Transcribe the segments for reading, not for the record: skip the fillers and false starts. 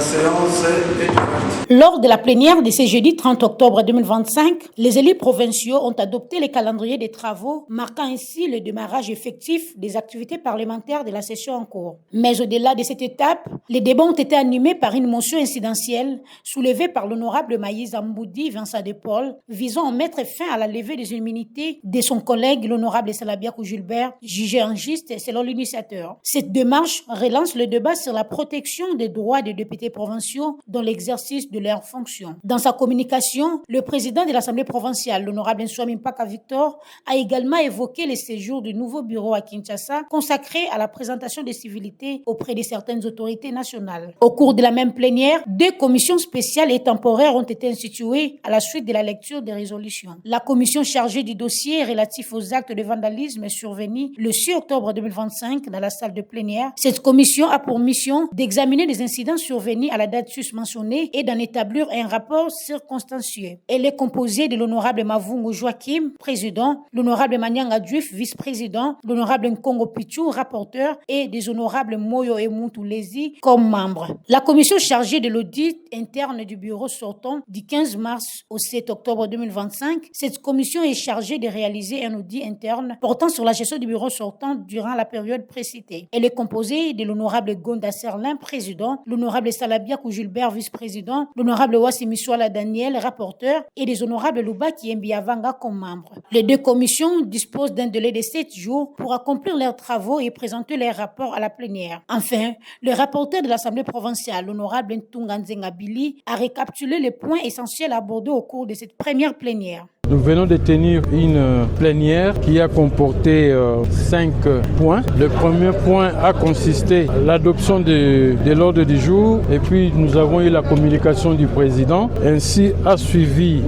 séance est ouverte. Lors de la plénière de ce jeudi 30 octobre 2025, les élus provinciaux ont adopté le calendrier des travaux, marquant ainsi le démarrage effectif des activités parlementaires de la session en cours. Mais au-delà de cette étape, les débats ont été animés par une motion incidentielle soulevée par l'honorable Maïs Amboudi Vincent de Paul, visant à mettre fin à la levée des immunités de son collègue l'honorable Salabiakou Gilbert, jugé injuste selon l'initiateur. Cette démarche relance le débat sur la protection des droits des députés provinciaux dans l'exercice de leurs fonctions. Dans sa communication, le président de l'Assemblée provinciale, l'honorable Nsouami Mpaka Victor, a également évoqué le séjour du nouveau bureau à Kinshasa consacré à la présentation des civilités auprès de certaines autorités nationales. Au cours de la même plénière, 2 commissions spéciales et temporaires ont été instituées à la suite de la lecture des résolutions. La commission chargée du dossier relatif aux actes de vandalisme survenus le 6 octobre 2025 dans la salle de plénière. Cette commission a pour mission d'examiner les incidents survenus à la date susmentionnée et d'en établir un rapport circonstancié. Elle est composée de l'honorable Mavungu Joachim, président, l'honorable Manyanga Duif, vice-président, l'honorable Nkongo Pichou, rapporteur, et des honorables Moyo et Moutoulezi comme membres. La commission chargée de l'audit interne du bureau sortant du 15 mars au 7 octobre 2025, cette commission est chargée de réaliser un audit interne portant sur la gestion du bureau sortant durant la période précitée. Elle est composée de l'honorable Gonda Serlin, président, l'honorable Salabiakou Gilbert, vice-président, l'honorable Wassimiswala Daniel, rapporteur, et des honorables Loubaki Mbiavanga comme membres. Les 2 commissions disposent d'un délai de 7 jours pour accomplir leurs travaux et présenter leurs rapports à la plénière. Enfin, le rapporteur de l'Assemblée provinciale, l'honorable Ntunga Nzenga Billy, a récapitulé les points essentiels abordés au cours de cette première plénière. Nous venons de tenir une plénière qui a comporté 5 points. Le premier point a consisté à l'adoption de l'ordre du jour et puis nous avons eu la communication du président. Ainsi a suivi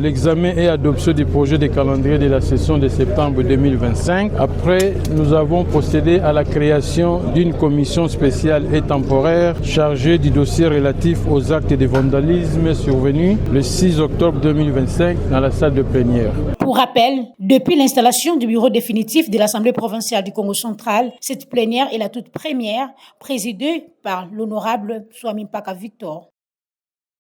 l'examen et adoption du projet de calendrier de la session de septembre 2025. Après, nous avons procédé à la création d'une commission spéciale et temporaire chargée du dossier relatif aux actes de vandalisme survenus le 6 octobre 2025 dans la salle de plénière. Pour rappel, depuis l'installation du bureau définitif de l'Assemblée provinciale du Congo central, cette plénière est la toute première présidée par l'honorable Nsouami Mpaka Victor.